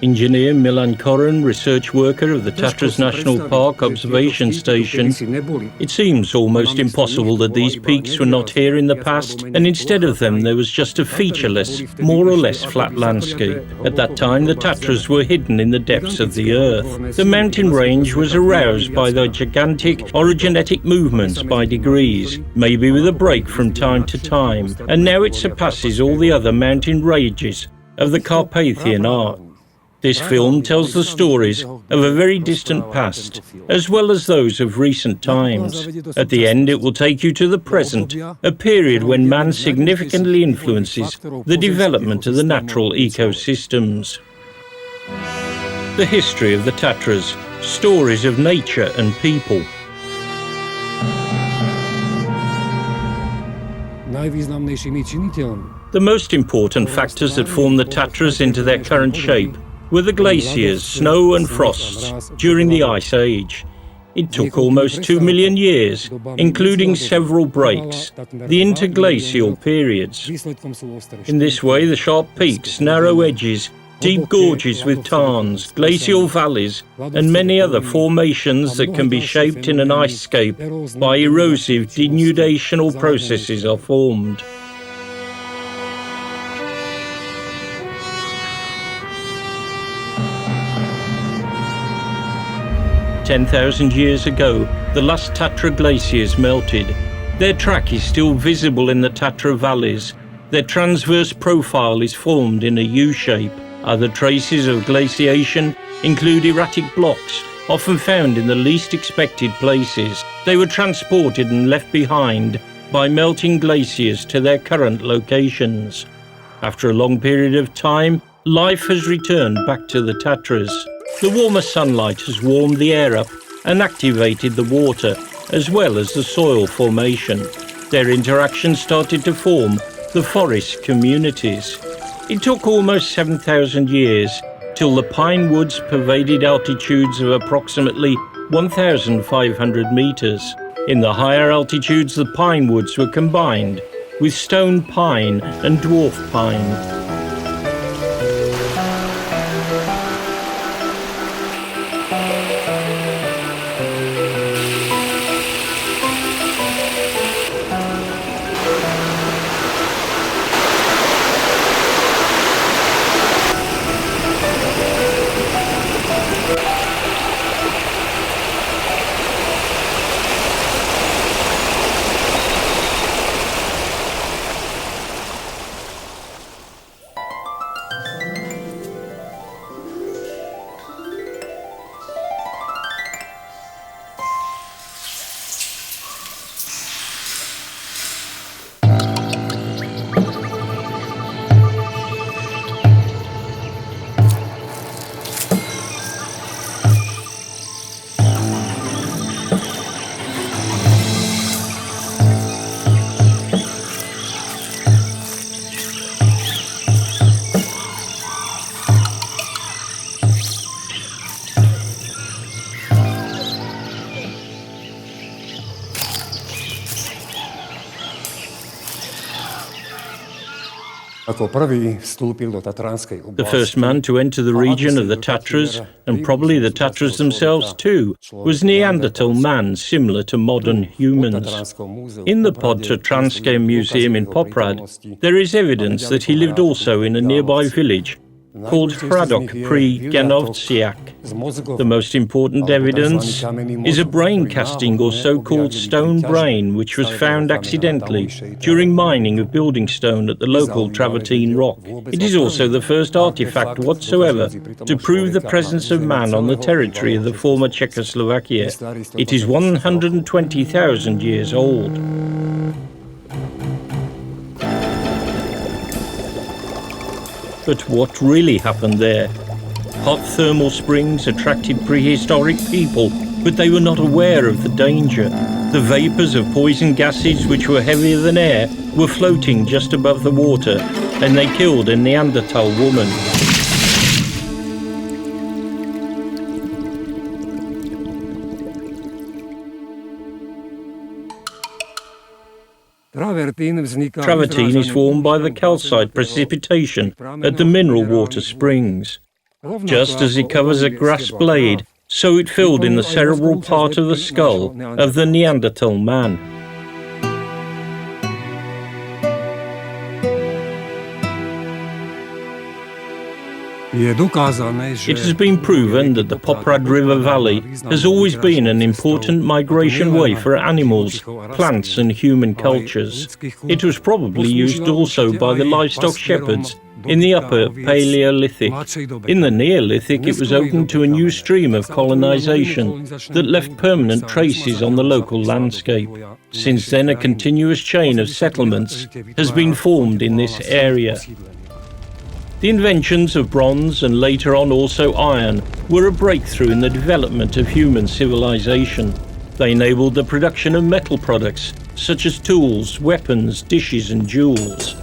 Engineer Milan Koren, research worker of the Tatras National Park Observation Station, it seems almost impossible that these peaks were not here in the past, and instead of them there was just a featureless, more or less flat landscape. At that time the Tatras were hidden in the depths of the earth. The mountain range was aroused by the gigantic orogenetic movements by degrees, maybe with a break from time to time, and now it surpasses all the other mountain ranges of the Carpathian Arc. This film tells the stories of a very distant past, as well as those of recent times. At the end, it will take you to the present, a period when man significantly influences the development of the natural ecosystems. The history of the Tatras, stories of nature and people. The most important factors that formed the Tatras into their current shape were the glaciers, snow and frosts during the Ice Age. It took almost 2 million years, including several breaks, the interglacial periods. In this way, the sharp peaks, narrow edges, deep gorges with tarns, glacial valleys, and many other formations that can be shaped in an icescape by erosive denudational processes are formed. 10,000 years ago, the last Tatra glaciers melted. Their track is still visible in the Tatra valleys. Their transverse profile is formed in a U-shape. Other traces of glaciation include erratic blocks, often found in the least expected places. They were transported and left behind by melting glaciers to their current locations. After a long period of time, life has returned back to the Tatras. The warmer sunlight has warmed the air up and activated the water, as well as the soil formation. Their interaction started to form the forest communities. It took almost 7,000 years till the pine woods pervaded altitudes of approximately 1,500 meters. In the higher altitudes, the pine woods were combined with stone pine and dwarf pine. The first man to enter the region of the Tatras, and probably the Tatras themselves too, was Neanderthal man similar to modern humans. In the Tatranské Museum in Poprad, there is evidence that he lived also in a nearby village called Hradok pri Genovciak. The most important evidence is a brain casting or so-called stone brain which was found accidentally during mining of building stone at the local Travertine rock. It is also the first artifact whatsoever to prove the presence of man on the territory of the former Czechoslovakia. It is 120,000 years old. But what really happened there? Hot thermal springs attracted prehistoric people, but they were not aware of the danger. The vapours of poison gases, which were heavier than air, were floating just above the water, and they killed a Neanderthal woman. Travertine is formed by the calcite precipitation at the mineral water springs. Just as it covers a grass blade, so it filled in the cerebral part of the skull of the Neanderthal man. It has been proven that the Poprad River Valley has always been an important migration way for animals, plants and human cultures. It was probably used also by the livestock shepherds in the Upper Paleolithic. In the Neolithic, it was open to a new stream of colonization that left permanent traces on the local landscape. Since then, a continuous chain of settlements has been formed in this area. The inventions of bronze and later on also iron were a breakthrough in the development of human civilization. They enabled the production of metal products such as tools, weapons, dishes and jewels.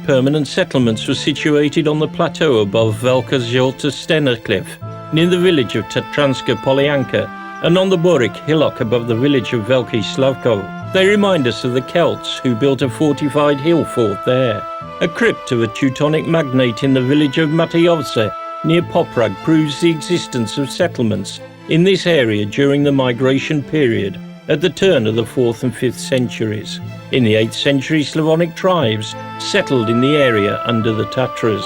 Permanent settlements were situated on the plateau above Velka Zolta Stena cliff, near the village of Tatranska Polyanka, and on the Borik hillock above the village of Velki Slavkov. They remind us of the Celts who built a fortified hill fort there. A crypt of a Teutonic magnate in the village of Matejovce, near Poprad, proves the existence of settlements in this area during the migration period at the turn of the 4th and 5th centuries. In the 8th century, Slavonic tribes settled in the area under the Tatras.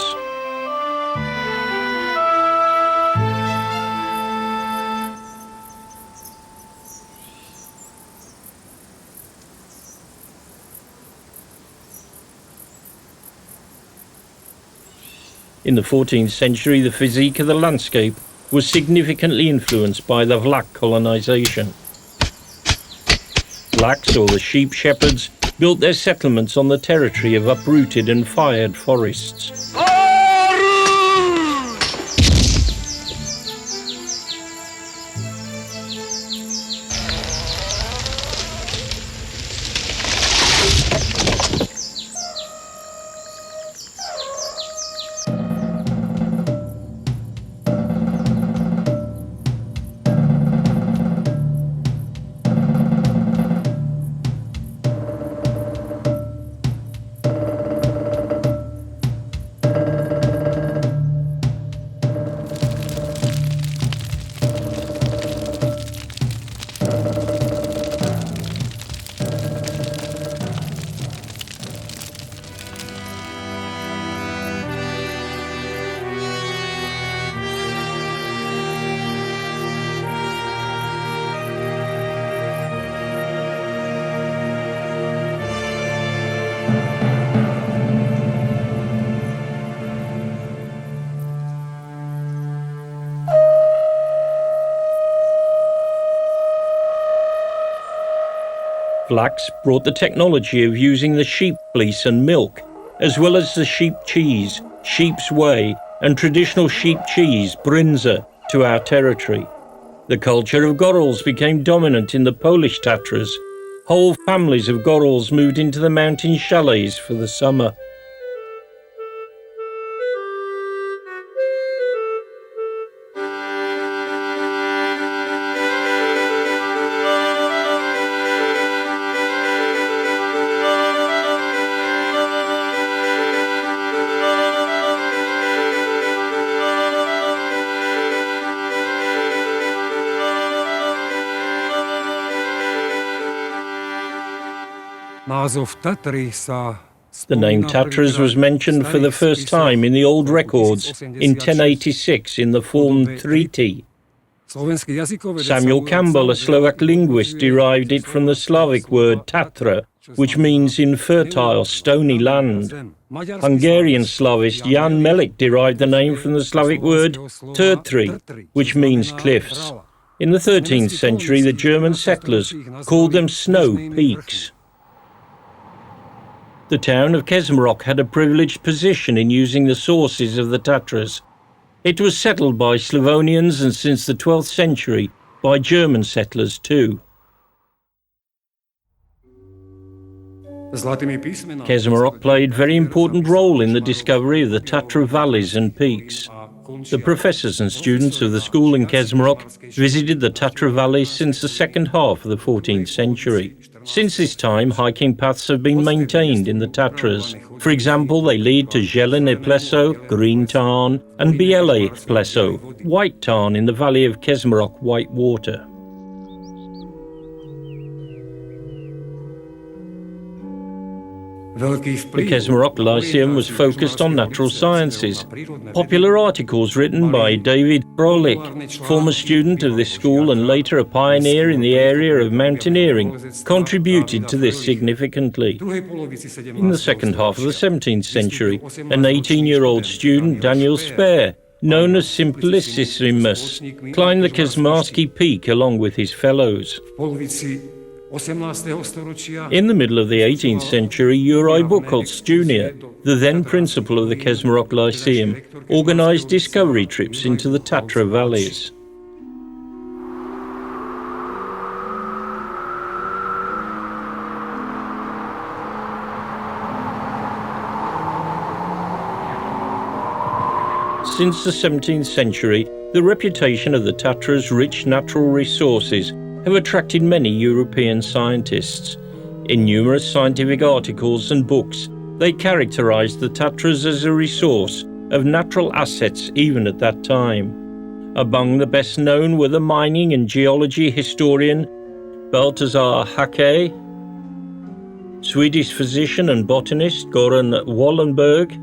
In the 14th century, the physique of the landscape was significantly influenced by the Vlach colonization. Vlachs, or the sheep shepherds, built their settlements on the territory of uprooted and fired forests. Vlachs brought the technology of using the sheep fleece and milk, as well as the sheep cheese, sheep's whey, and traditional sheep cheese, brinza, to our territory. The culture of Gorals became dominant in the Polish Tatras. Whole families of Gorals moved into the mountain chalets for the summer. The name Tatras was mentioned for the first time in the old records in 1086 in the form Triti. Samuel Campbell, a Slovak linguist, derived it from the Slavic word Tatra, which means infertile, stony land. Hungarian Slavist Jan Melik derived the name from the Slavic word Tertri, which means cliffs. In the 13th century, the German settlers called them snow peaks. The town of Kesmarok had a privileged position in using the sources of the Tatras. It was settled by Slavonians and since the 12th century by German settlers too. Kežmarok played a very important role in the discovery of the Tatra valleys and peaks. The professors and students of the school in Kežmarok visited the Tatra valleys since the second half of the 14th century. Since this time, hiking paths have been maintained in the Tatras. For example, they lead to Zelené pleso, green tarn, and Biele pleso, white tarn in the valley of Kežmarok White Water. The Kežmarok Lyceum was focused on natural sciences. Popular articles written by David Frolik, former student of this school and later a pioneer in the area of mountaineering, contributed to this significantly. In the second half of the 17th century, an 18-year-old student, Daniel Spare, known as Simplicissimus, climbed the Kežmarský peak along with his fellows. In the middle of the 18th century, Juraj Buchholz Jr., the then principal of the Kežmarok Lyceum, organised discovery trips into the Tatra valleys. Since the 17th century, the reputation of the Tatra's rich natural resources have attracted many European scientists. In numerous scientific articles and books, they characterized the Tatras as a resource of natural assets even at that time. Among the best known were the mining and geology historian Balthazar Hacke, Swedish physician and botanist Göran Wallenberg,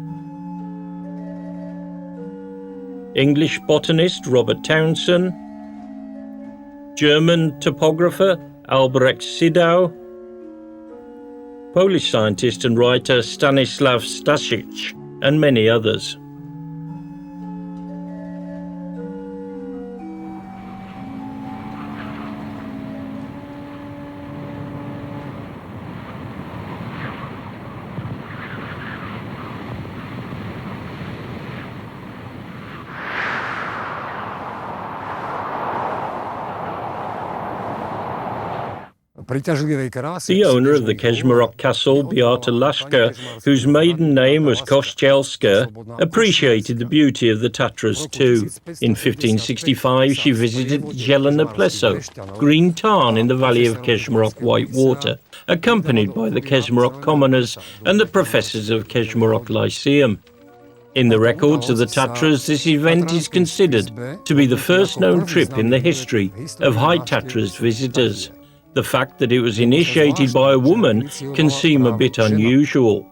English botanist Robert Townsend, German topographer Albrecht Sidau, Polish scientist and writer Stanislav Staszic, and many others. The owner of the Kežmarok castle, Beata Lashka, whose maiden name was Kościelska, appreciated the beauty of the Tatras too. In 1565 she visited Zelené pleso, green tarn in the valley of Kežmarok White Water, accompanied by the Kežmarok commoners and the professors of Kežmarok Lyceum. In the records of the Tatras, this event is considered to be the first known trip in the history of High Tatras visitors. The fact that it was initiated by a woman can seem a bit unusual.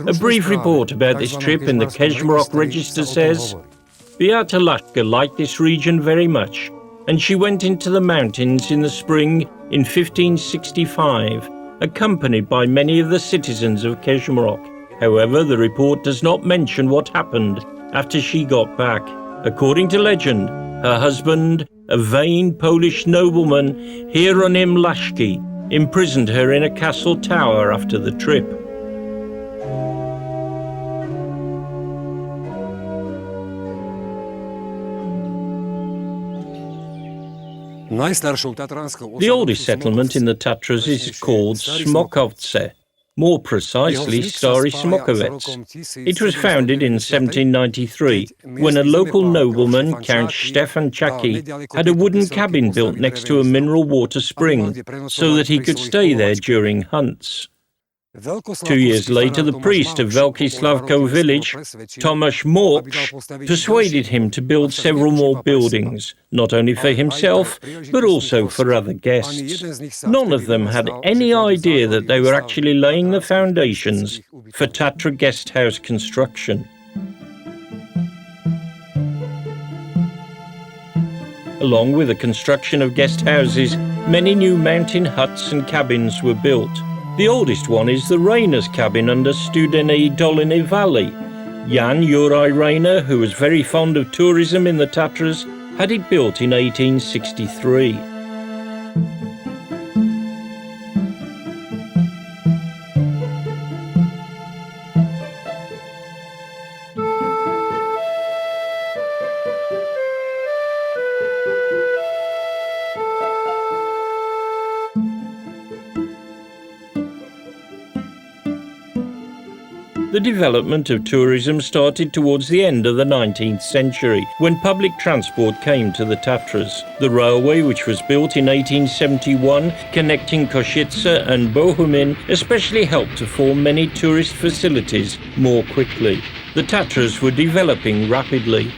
A brief report about this trip in the Kežmarok Register says, Beata Lashka liked this region very much, and she went into the mountains in the spring in 1565, accompanied by many of the citizens of Kežmarok. However, the report does not mention what happened after she got back. According to legend, her husband, a vain Polish nobleman, Hieronym Lashki, imprisoned her in a castle tower after the trip. The oldest settlement in the Tatras is called Smokovce, more precisely Stary Smokovec. It was founded in 1793 when a local nobleman, Count Stefan Chaki, had a wooden cabin built next to a mineral water spring so that he could stay there during hunts. 2 years later, the priest of Velký Slavko village, Tomáš Morch, persuaded him to build several more buildings, not only for himself, but also for other guests. None of them had any idea that they were actually laying the foundations for Tatra guest house construction. Along with the construction of guest houses, many new mountain huts and cabins were built. The oldest one is the Rainer's cabin under Studené Doliny Valley. Jan Juraj Rainer, who was very fond of tourism in the Tatras, had it built in 1863. The development of tourism started towards the end of the 19th century, when public transport came to the Tatras. The railway, which was built in 1871, connecting Košice and Bohumín, especially helped to form many tourist facilities more quickly. The Tatras were developing rapidly.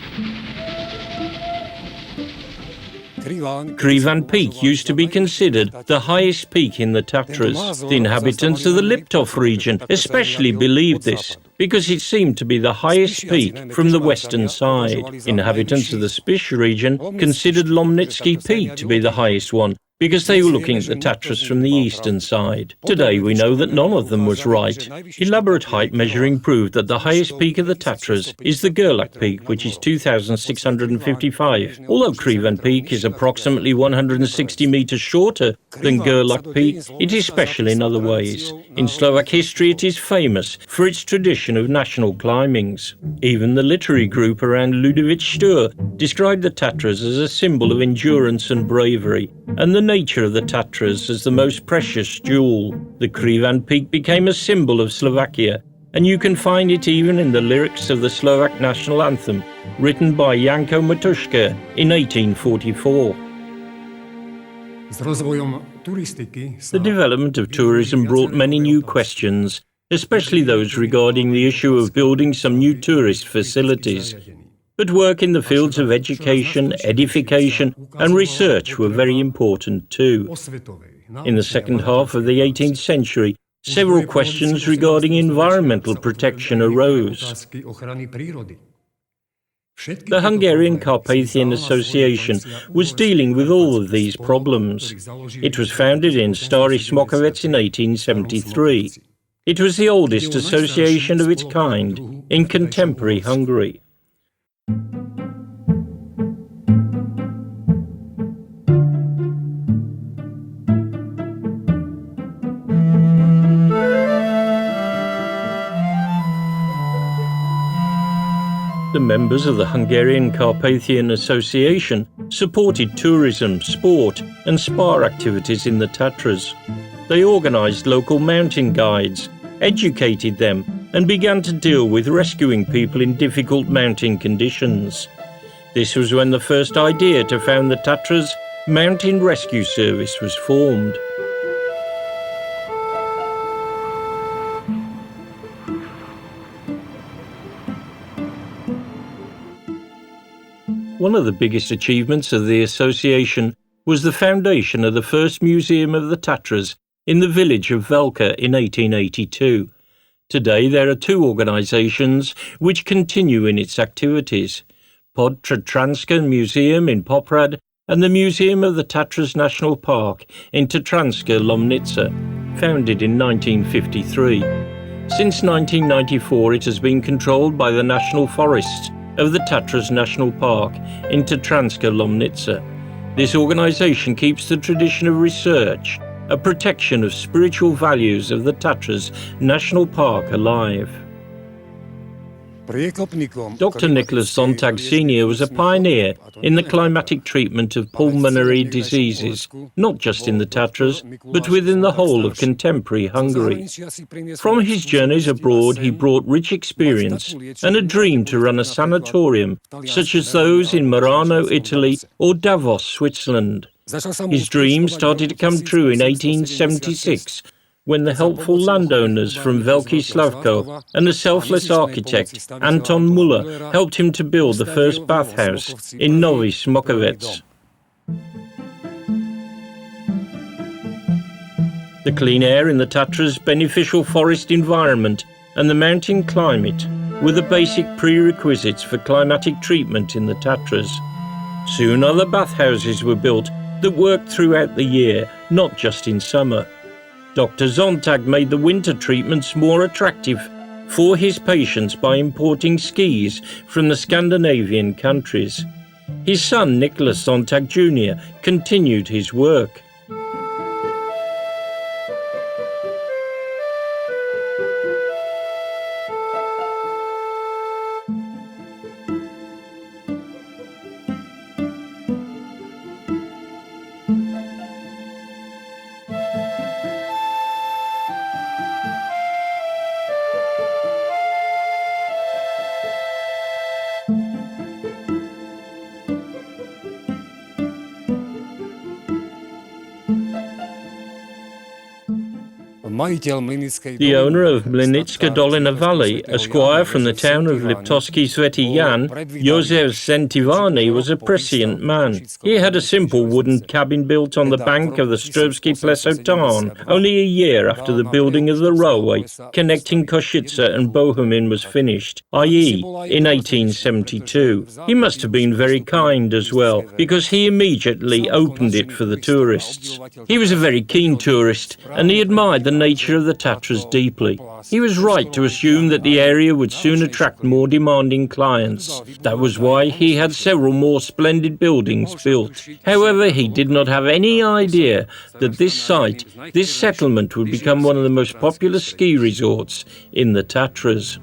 Krivan Peak used to be considered the highest peak in the Tatras. The inhabitants of the Liptov region especially believed this, because it seemed to be the highest peak from the western side. Inhabitants of the Spiš region considered Lomnický Peak to be the highest one, because they were looking at the Tatras from the eastern side. Today we know that none of them was right. Elaborate height measuring proved that the highest peak of the Tatras is the Gerlach Peak, which is 2,655. Although Krivan Peak is approximately 160 meters shorter than Gerlach Peak, it is special in other ways. In Slovak history it is famous for its tradition of national climbings. Even the literary group around Ľudovít Štúr described the Tatras as a symbol of endurance and bravery, and the nature of the Tatras as the most precious jewel. The Krivan Peak became a symbol of Slovakia, and you can find it even in the lyrics of the Slovak national anthem, written by Janko Matuška in 1844. The development of tourism brought many new questions, especially those regarding the issue of building some new tourist facilities. But work in the fields of education, edification and research were very important too. In the second half of the 18th century, several questions regarding environmental protection arose. The Hungarian Carpathian Association was dealing with all of these problems. It was founded in Stary Smokovec in 1873. It was the oldest association of its kind in contemporary Hungary. The members of the Hungarian Carpathian Association supported tourism, sport and spa activities in the Tatras. They organised local mountain guides, educated them and began to deal with rescuing people in difficult mountain conditions. This was when the first idea to found the Tatras Mountain Rescue Service was formed. One of the biggest achievements of the association was the foundation of the first museum of the Tatras in the village of Velka in 1882. Today there are two organisations which continue in its activities: Tatranska Museum in Poprad and the Museum of the Tatras National Park in Tatranska Lomnica, founded in 1953. Since 1994 it has been controlled by the National Forests of the Tatras National Park in Tatranska Lomnica. This organisation keeps the tradition of research, a protection of spiritual values of the Tatras National Park alive. Dr. Nicholas Sontag Sr. was a pioneer in the climatic treatment of pulmonary diseases, not just in the Tatras, but within the whole of contemporary Hungary. From his journeys abroad, he brought rich experience and a dream to run a sanatorium, such as those in Murano, Italy, or Davos, Switzerland. His dream started to come true in 1876, when the helpful landowners from Velký Slavko and the selfless architect Anton Muller helped him to build the first bathhouse in Nový Smokovec. The clean air in the Tatras, beneficial forest environment and the mountain climate were the basic prerequisites for climatic treatment in the Tatras. Soon other bathhouses were built that worked throughout the year, not just in summer. Dr. Sontag made the winter treatments more attractive for his patients by importing skis from the Scandinavian countries. His son, Nicholas Sontag Jr., continued his work. The owner of Mlynitska Dolina Valley, a squire from the town of Liptovsky Svetý Jan, Josef Zentivani, was a prescient man. He had a simple wooden cabin built on the bank of the Strovsky Pleso Tarn, only a year after the building of the railway connecting Košice and Bohumin was finished, i.e. in 1872. He must have been very kind as well, because he immediately opened it for the tourists. He was a very keen tourist, and he admired the nature of the Tatras deeply. He was right to assume that the area would soon attract more demanding clients. That was why he had several more splendid buildings built. However, he did not have any idea that this site, this settlement, would become one of the most popular ski resorts in the Tatras.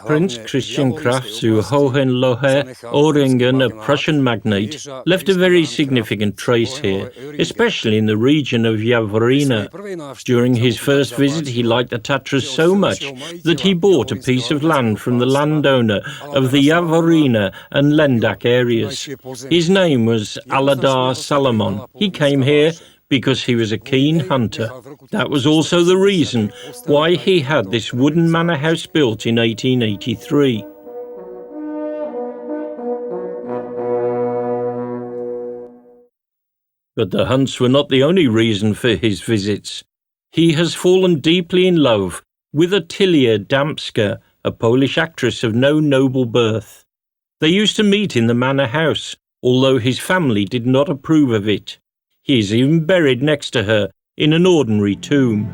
Prince Christian Kraft zu Hohenlohe-Öhringen, a Prussian magnate, left a very significant trace here, especially in the region of Javorina. During his first visit, he liked the Tatras so much that he bought a piece of land from the landowner of the Javorina and Lendak areas. His name was Aladar Salomon. He came here because he was a keen hunter. That was also the reason why he had this wooden manor house built in 1883. But the hunts were not the only reason for his visits. He has fallen deeply in love with Otylia Damska, a Polish actress of no noble birth. They used to meet in the manor house, although his family did not approve of it. He is even buried next to her in an ordinary tomb.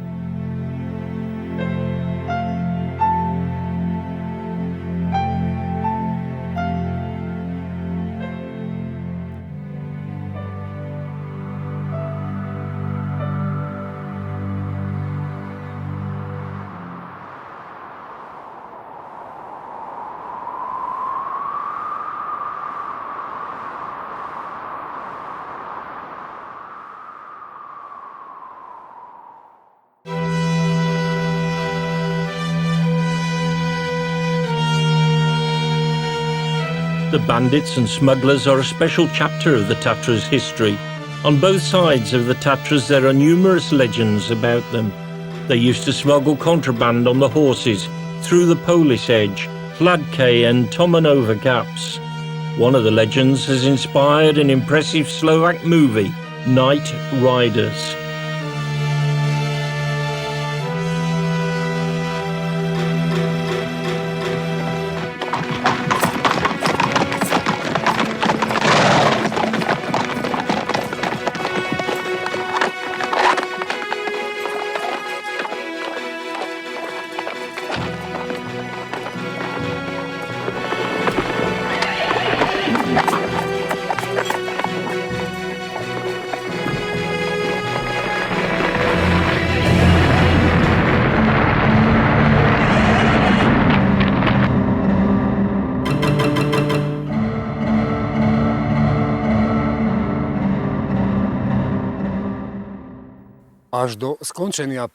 The bandits and smugglers are a special chapter of the Tatras' history. On both sides of the Tatras there are numerous legends about them. They used to smuggle contraband on the horses through the Polish edge, Hladké and Tomanova gaps. One of the legends has inspired an impressive Slovak movie, Night Riders.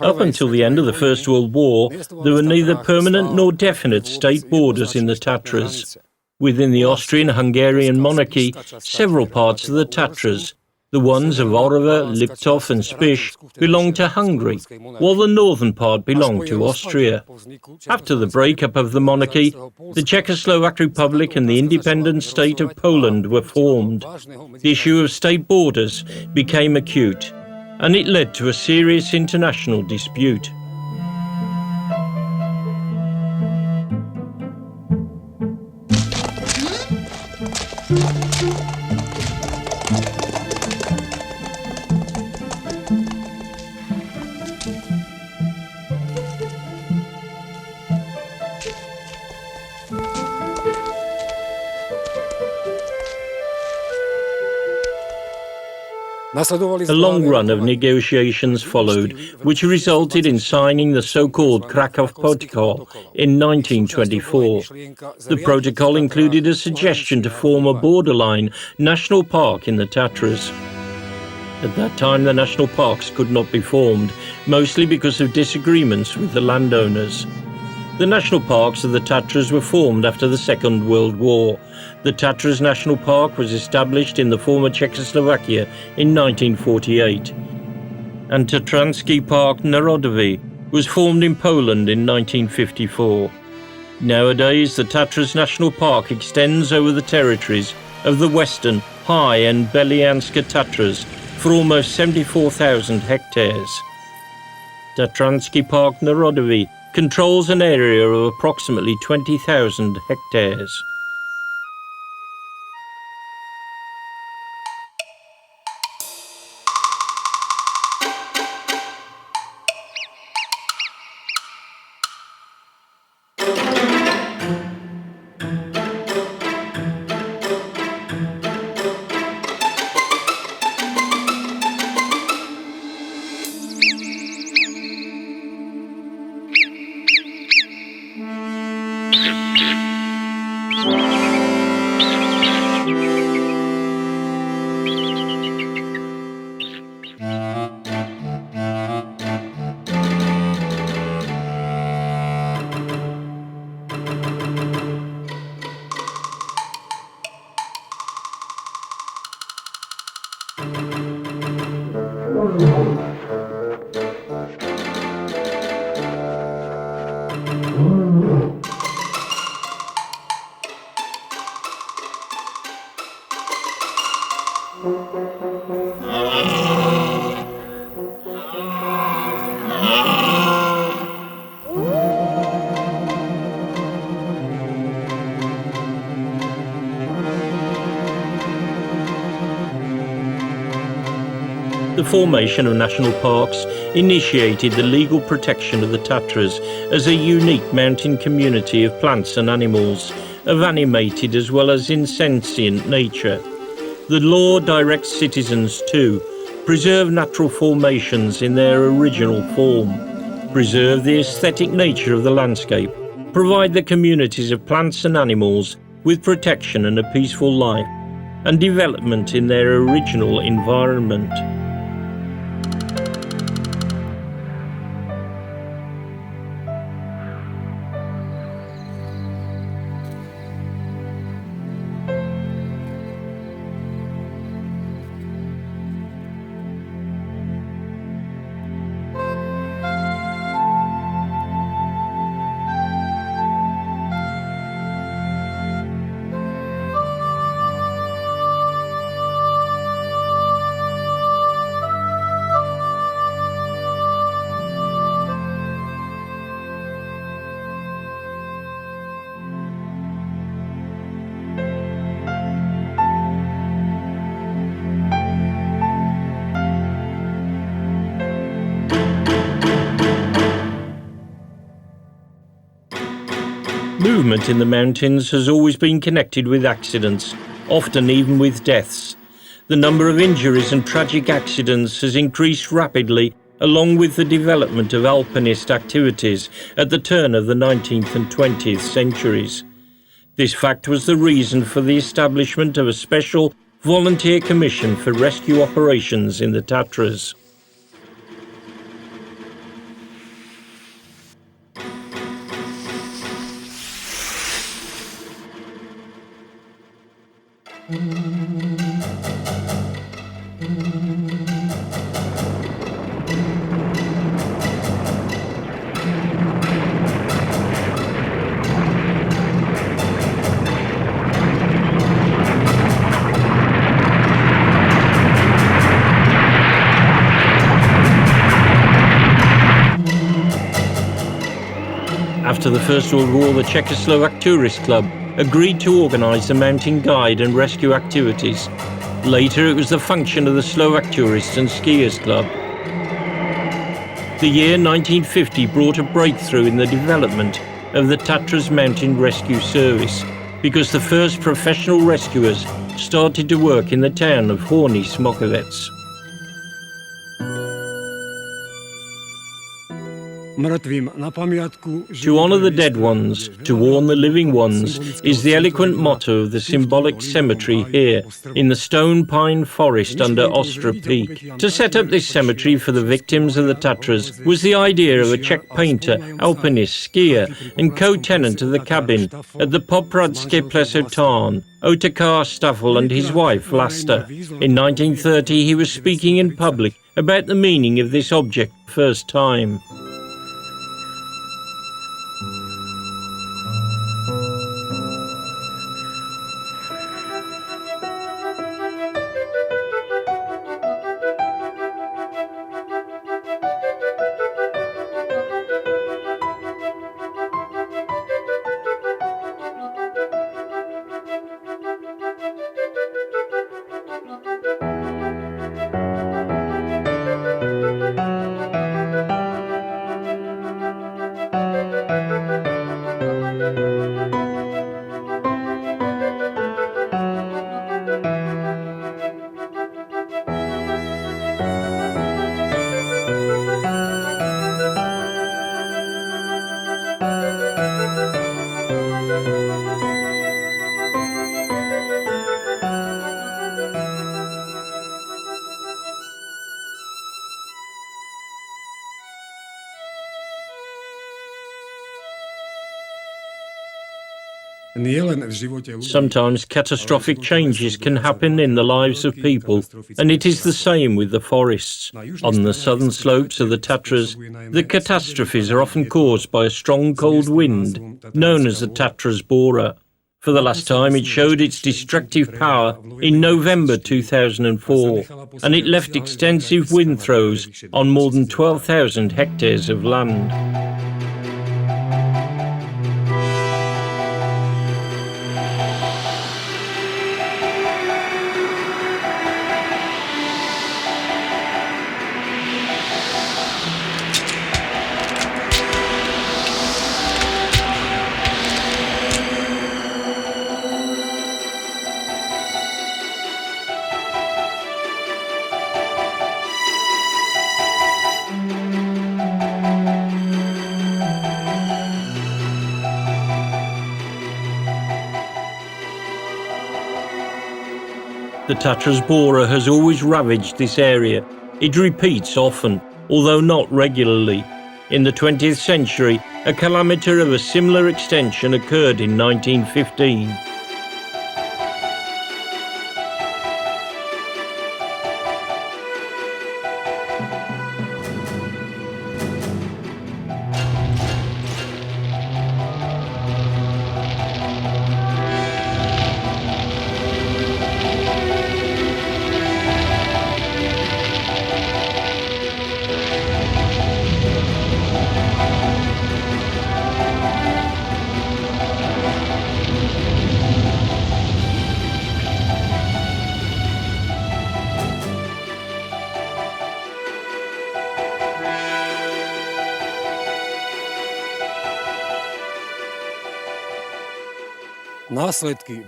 Up until the end of the First World War, there were neither permanent nor definite state borders in the Tatras. Within the Austrian-Hungarian monarchy, several parts of the Tatras, the ones of Orava, Liptov and Spiš, belonged to Hungary, while the northern part belonged to Austria. After the breakup of the monarchy, the Czechoslovak Republic and the independent state of Poland were formed. The issue of state borders became acute, and it led to a serious international dispute. A long run of negotiations followed, which resulted in signing the so-called Krakow Protocol in 1924. The protocol included a suggestion to form a borderline national park in the Tatras. At that time, the national parks could not be formed, mostly because of disagreements with the landowners. The national parks of the Tatras were formed after the Second World War. The Tatras National Park was established in the former Czechoslovakia in 1948. And Tatransky Park Narodowy was formed in Poland in 1954. Nowadays, the Tatras National Park extends over the territories of the Western, High and Belianska Tatras for almost 74,000 hectares. Tatransky Park Narodowy controls an area of approximately 20,000 hectares. The formation of national parks initiated the legal protection of the Tatras as a unique mountain community of plants and animals, of animated as well as insentient nature. The law directs citizens to preserve natural formations in their original form, preserve the aesthetic nature of the landscape, provide the communities of plants and animals with protection and a peaceful life, and development in their original environment. Movement in the mountains has always been connected with accidents, often even with deaths. The number of injuries and tragic accidents has increased rapidly along with the development of alpinist activities at the turn of the 19th and 20th centuries. This fact was the reason for the establishment of a special volunteer commission for rescue operations in the Tatras. After the First World War, the Czechoslovak Tourist Club agreed to organise the mountain guide and rescue activities. Later, it was the function of the Slovak Tourists and Skiers Club. The year 1950 brought a breakthrough in the development of the Tatras Mountain Rescue Service because the first professional rescuers started to work in the town of Horní Smokavec. To honor the dead ones, to warn the living ones, is the eloquent motto of the symbolic cemetery here, in the stone pine forest under Ostra Peak. To set up this cemetery for the victims of the Tatras was the idea of a Czech painter, alpinist, skier, and co-tenant of the cabin at the Popradské Pleso Tarn, Otakar Staffel, and his wife, Lasta. In 1930, he was speaking in public about the meaning of this object the first time. Sometimes catastrophic changes can happen in the lives of people, and it is the same with the forests. On the southern slopes of the Tatras, the catastrophes are often caused by a strong cold wind, known as the Tatras Bora. For the last time, it showed its destructive power in November 2004, and it left extensive wind throws on more than 12,000 hectares of land. The Tatras Bora has always ravaged this area. It repeats often, although not regularly. In the 20th century, a calamity of a similar extension occurred in 1915.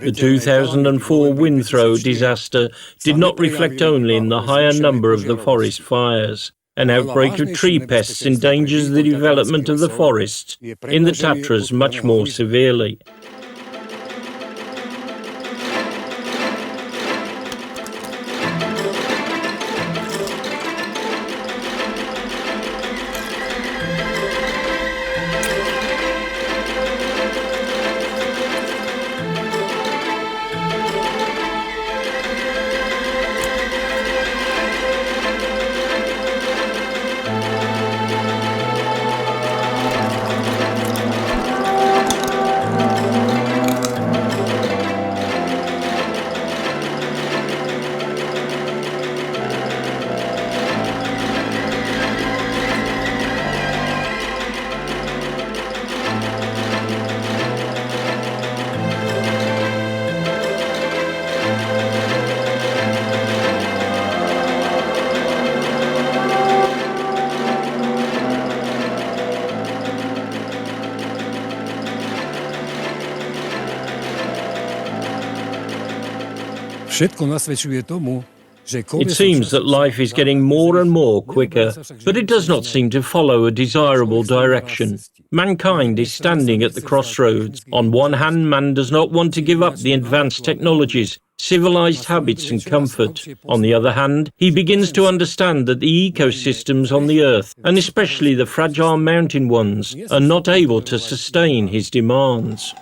The 2004 windthrow disaster did not reflect only in the higher number of the forest fires. An outbreak of tree pests endangers the development of the forests in the Tatras much more severely. Všetko nasvedčuje tomu, It seems that life is getting more and more quicker, but it does not seem to follow a desirable direction. Mankind is standing at the crossroads. On one hand, man does not want to give up the advanced technologies, civilized habits and comfort. On the other hand, he begins to understand that the ecosystems on the earth, and especially the fragile mountain ones, are not able to sustain his demands.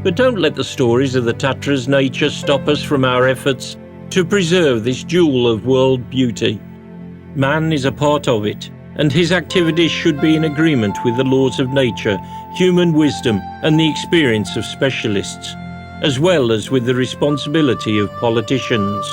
But don't let the stories of the Tatras' nature stop us from our efforts to preserve this jewel of world beauty. Man is a part of it, and his activities should be in agreement with the laws of nature, human wisdom, and the experience of specialists, as well as with the responsibility of politicians.